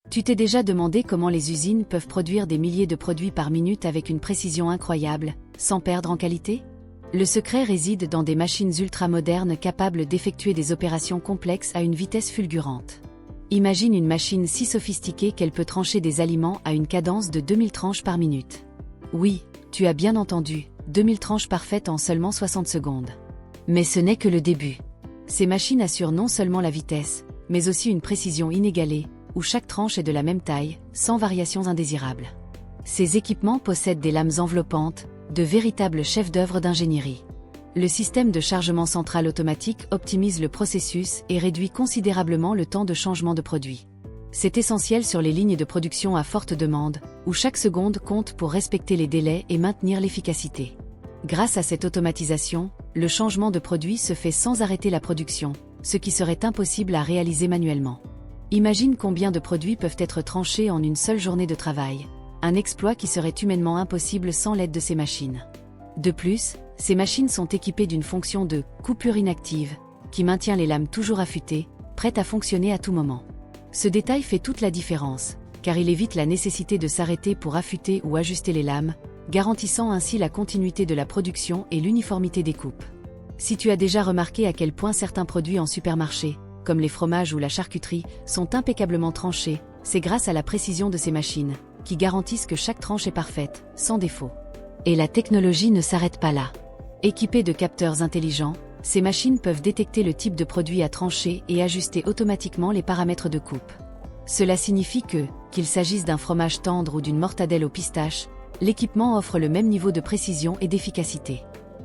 Tu t'es déjà demandé comment les usines peuvent produire des milliers de produits par minute avec une précision incroyable, sans perdre en qualité? Le secret réside dans des machines ultramodernes capables d'effectuer des opérations complexes à une vitesse fulgurante. Imagine une machine si sophistiquée qu'elle peut trancher des aliments à une cadence de 2000 tranches par minute. Oui, tu as bien entendu, 2000 tranches parfaites en seulement 60 secondes. Mais ce n'est que le début. Ces machines assurent non seulement la vitesse, mais aussi une précision inégalée, où chaque tranche est de la même taille, sans variations indésirables. Ces équipements possèdent des lames enveloppantes, de véritables chefs-d'œuvre d'ingénierie. Le système de chargement central automatique optimise le processus et réduit considérablement le temps de changement de produit. C'est essentiel sur les lignes de production à forte demande, où chaque seconde compte pour respecter les délais et maintenir l'efficacité. Grâce à cette automatisation, le changement de produit se fait sans arrêter la production, ce qui serait impossible à réaliser manuellement. Imagine combien de produits peuvent être tranchés en une seule journée de travail, un exploit qui serait humainement impossible sans l'aide de ces machines. De plus, ces machines sont équipées d'une fonction de « coupure inactive » qui maintient les lames toujours affûtées, prêtes à fonctionner à tout moment. Ce détail fait toute la différence, car il évite la nécessité de s'arrêter pour affûter ou ajuster les lames, garantissant ainsi la continuité de la production et l'uniformité des coupes. Si tu as déjà remarqué à quel point certains produits en supermarché, comme les fromages ou la charcuterie, sont impeccablement tranchés, c'est grâce à la précision de ces machines, qui garantissent que chaque tranche est parfaite, sans défaut. Et la technologie ne s'arrête pas là. Équipées de capteurs intelligents, ces machines peuvent détecter le type de produit à trancher et ajuster automatiquement les paramètres de coupe. Cela signifie que, qu'il s'agisse d'un fromage tendre ou d'une mortadelle au pistache, l'équipement offre le même niveau de précision et d'efficacité.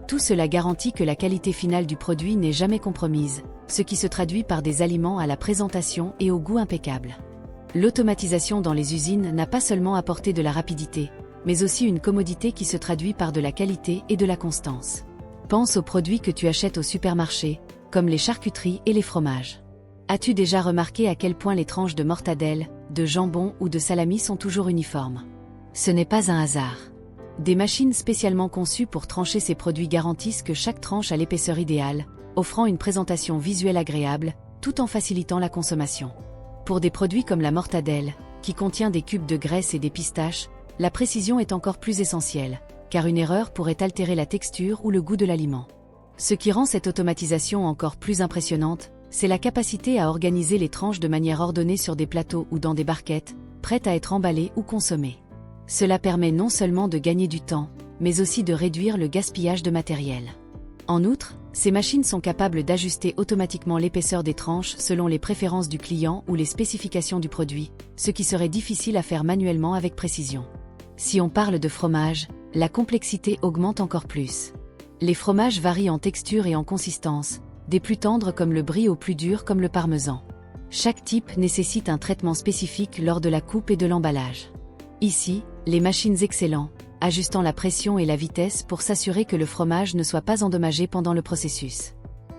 Tout cela garantit que la qualité finale du produit n'est jamais compromise, ce qui se traduit par des aliments à la présentation et au goût impeccable. L'automatisation dans les usines n'a pas seulement apporté de la rapidité, mais aussi une commodité qui se traduit par de la qualité et de la constance. Pense aux produits que tu achètes au supermarché, comme les charcuteries et les fromages. As-tu déjà remarqué à quel point les tranches de mortadelle, de jambon ou de salami sont toujours uniformes? Ce n'est pas un hasard. Des machines spécialement conçues pour trancher ces produits garantissent que chaque tranche a l'épaisseur idéale, offrant une présentation visuelle agréable, tout en facilitant la consommation. Pour des produits comme la mortadelle, qui contient des cubes de graisse et des pistaches, la précision est encore plus essentielle, car une erreur pourrait altérer la texture ou le goût de l'aliment. Ce qui rend cette automatisation encore plus impressionnante, c'est la capacité à organiser les tranches de manière ordonnée sur des plateaux ou dans des barquettes, prêtes à être emballées ou consommées. Cela permet non seulement de gagner du temps, mais aussi de réduire le gaspillage de matériel. En outre, ces machines sont capables d'ajuster automatiquement l'épaisseur des tranches selon les préférences du client ou les spécifications du produit, ce qui serait difficile à faire manuellement avec précision. Si on parle de fromage, la complexité augmente encore plus. Les fromages varient en texture et en consistance, des plus tendres comme le brie aux plus durs comme le parmesan. Chaque type nécessite un traitement spécifique lors de la coupe et de l'emballage. Ici, les machines excellent, ajustant la pression et la vitesse pour s'assurer que le fromage ne soit pas endommagé pendant le processus.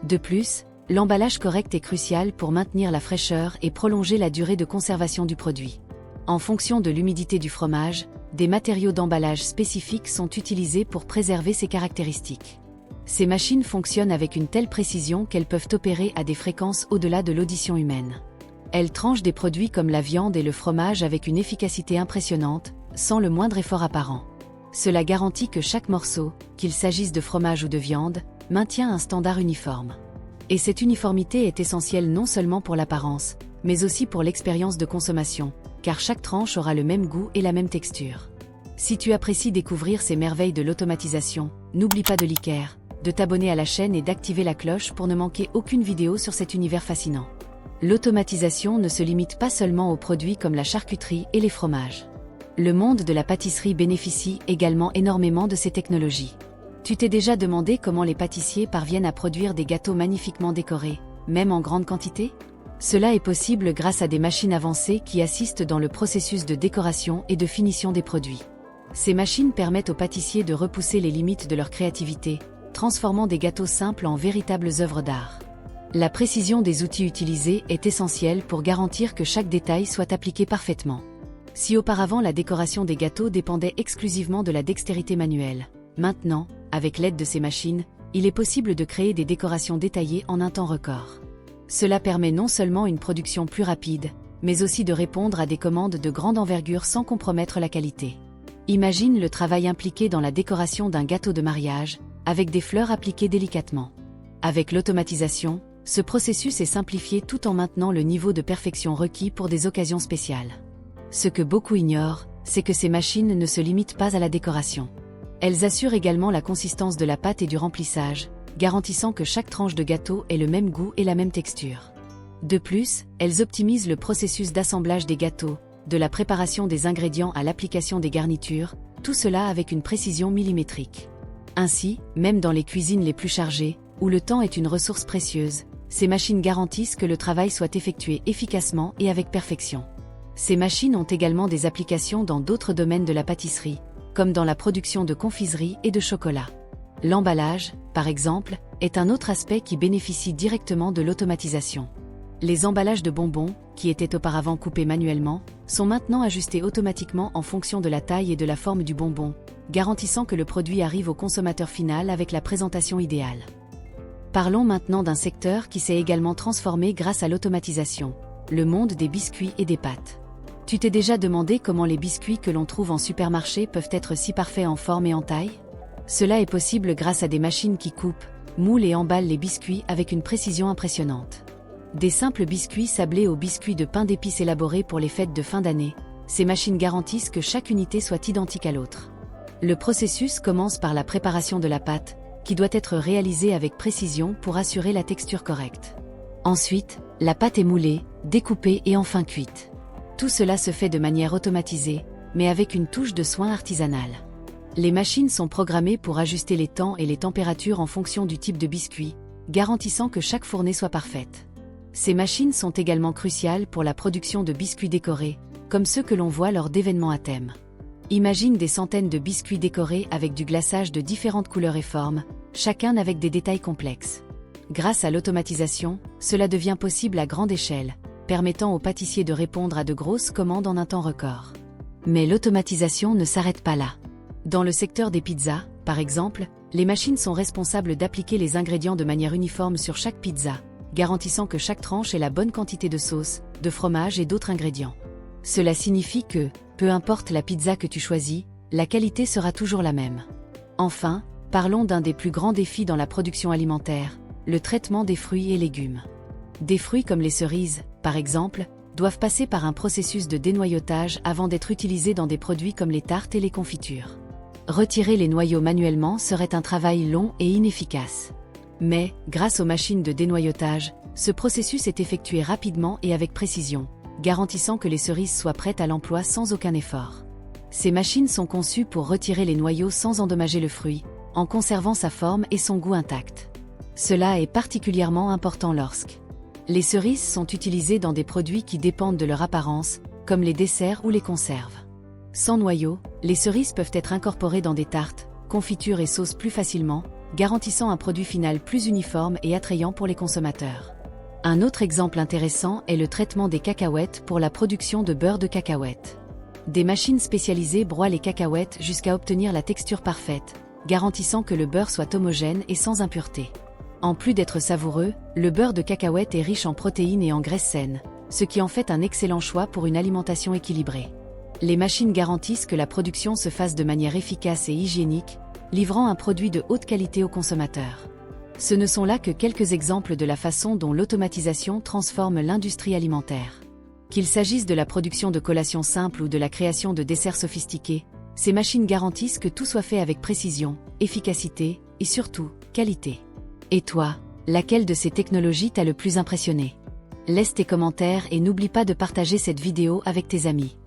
De plus, l'emballage correct est crucial pour maintenir la fraîcheur et prolonger la durée de conservation du produit. En fonction de l'humidité du fromage, des matériaux d'emballage spécifiques sont utilisés pour préserver ces caractéristiques. Ces machines fonctionnent avec une telle précision qu'elles peuvent opérer à des fréquences au-delà de l'audition humaine. Elles tranchent des produits comme la viande et le fromage avec une efficacité impressionnante, sans le moindre effort apparent. Cela garantit que chaque morceau, qu'il s'agisse de fromage ou de viande, maintient un standard uniforme. Et cette uniformité est essentielle non seulement pour l'apparence, mais aussi pour l'expérience de consommation, car chaque tranche aura le même goût et la même texture. Si tu apprécies découvrir ces merveilles de l'automatisation, n'oublie pas de liker, de t'abonner à la chaîne et d'activer la cloche pour ne manquer aucune vidéo sur cet univers fascinant. L'automatisation ne se limite pas seulement aux produits comme la charcuterie et les fromages. Le monde de la pâtisserie bénéficie également énormément de ces technologies. Tu t'es déjà demandé comment les pâtissiers parviennent à produire des gâteaux magnifiquement décorés, même en grande quantité? Cela est possible grâce à des machines avancées qui assistent dans le processus de décoration et de finition des produits. Ces machines permettent aux pâtissiers de repousser les limites de leur créativité, transformant des gâteaux simples en véritables œuvres d'art. La précision des outils utilisés est essentielle pour garantir que chaque détail soit appliqué parfaitement. Si auparavant la décoration des gâteaux dépendait exclusivement de la dextérité manuelle, maintenant, avec l'aide de ces machines, il est possible de créer des décorations détaillées en un temps record. Cela permet non seulement une production plus rapide, mais aussi de répondre à des commandes de grande envergure sans compromettre la qualité. Imagine le travail impliqué dans la décoration d'un gâteau de mariage, avec des fleurs appliquées délicatement. Avec l'automatisation, ce processus est simplifié tout en maintenant le niveau de perfection requis pour des occasions spéciales. Ce que beaucoup ignorent, c'est que ces machines ne se limitent pas à la décoration. Elles assurent également la consistance de la pâte et du remplissage, garantissant que chaque tranche de gâteau ait le même goût et la même texture. De plus, elles optimisent le processus d'assemblage des gâteaux, de la préparation des ingrédients à l'application des garnitures, tout cela avec une précision millimétrique. Ainsi, même dans les cuisines les plus chargées, où le temps est une ressource précieuse, ces machines garantissent que le travail soit effectué efficacement et avec perfection. Ces machines ont également des applications dans d'autres domaines de la pâtisserie, comme dans la production de confiserie et de chocolat. L'emballage, par exemple, est un autre aspect qui bénéficie directement de l'automatisation. Les emballages de bonbons, qui étaient auparavant coupés manuellement, sont maintenant ajustés automatiquement en fonction de la taille et de la forme du bonbon, garantissant que le produit arrive au consommateur final avec la présentation idéale. Parlons maintenant d'un secteur qui s'est également transformé grâce à l'automatisation, le monde des biscuits et des pâtes. Tu t'es déjà demandé comment les biscuits que l'on trouve en supermarché peuvent être si parfaits en forme et en taille? Cela est possible grâce à des machines qui coupent, moulent et emballent les biscuits avec une précision impressionnante. Des simples biscuits sablés aux biscuits de pain d'épices élaborés pour les fêtes de fin d'année, ces machines garantissent que chaque unité soit identique à l'autre. Le processus commence par la préparation de la pâte, qui doit être réalisée avec précision pour assurer la texture correcte. Ensuite, la pâte est moulée, découpée et enfin cuite. Tout cela se fait de manière automatisée, mais avec une touche de soin artisanale. Les machines sont programmées pour ajuster les temps et les températures en fonction du type de biscuit, garantissant que chaque fournée soit parfaite. Ces machines sont également cruciales pour la production de biscuits décorés, comme ceux que l'on voit lors d'événements à thème. Imagine des centaines de biscuits décorés avec du glaçage de différentes couleurs et formes, chacun avec des détails complexes. Grâce à l'automatisation, cela devient possible à grande échelle, permettant aux pâtissiers de répondre à de grosses commandes en un temps record. Mais l'automatisation ne s'arrête pas là. Dans le secteur des pizzas, par exemple, les machines sont responsables d'appliquer les ingrédients de manière uniforme sur chaque pizza, garantissant que chaque tranche ait la bonne quantité de sauce, de fromage et d'autres ingrédients. Cela signifie que, peu importe la pizza que tu choisis, la qualité sera toujours la même. Enfin, parlons d'un des plus grands défis dans la production alimentaire, le traitement des fruits et légumes. Des fruits comme les cerises, par exemple, doivent passer par un processus de dénoyautage avant d'être utilisés dans des produits comme les tartes et les confitures. Retirer les noyaux manuellement serait un travail long et inefficace. Mais, grâce aux machines de dénoyautage, ce processus est effectué rapidement et avec précision, garantissant que les cerises soient prêtes à l'emploi sans aucun effort. Ces machines sont conçues pour retirer les noyaux sans endommager le fruit, en conservant sa forme et son goût intact. Cela est particulièrement important lorsque les cerises sont utilisées dans des produits qui dépendent de leur apparence, comme les desserts ou les conserves. Sans noyaux, les cerises peuvent être incorporées dans des tartes, confitures et sauces plus facilement, garantissant un produit final plus uniforme et attrayant pour les consommateurs. Un autre exemple intéressant est le traitement des cacahuètes pour la production de beurre de cacahuète. Des machines spécialisées broient les cacahuètes jusqu'à obtenir la texture parfaite, garantissant que le beurre soit homogène et sans impuretés. En plus d'être savoureux, le beurre de cacahuète est riche en protéines et en graisses saines, ce qui en fait un excellent choix pour une alimentation équilibrée. Les machines garantissent que la production se fasse de manière efficace et hygiénique, livrant un produit de haute qualité aux consommateurs. Ce ne sont là que quelques exemples de la façon dont l'automatisation transforme l'industrie alimentaire. Qu'il s'agisse de la production de collations simples ou de la création de desserts sophistiqués, ces machines garantissent que tout soit fait avec précision, efficacité et surtout, qualité. Et toi, laquelle de ces technologies t'a le plus impressionné? Laisse tes commentaires et n'oublie pas de partager cette vidéo avec tes amis.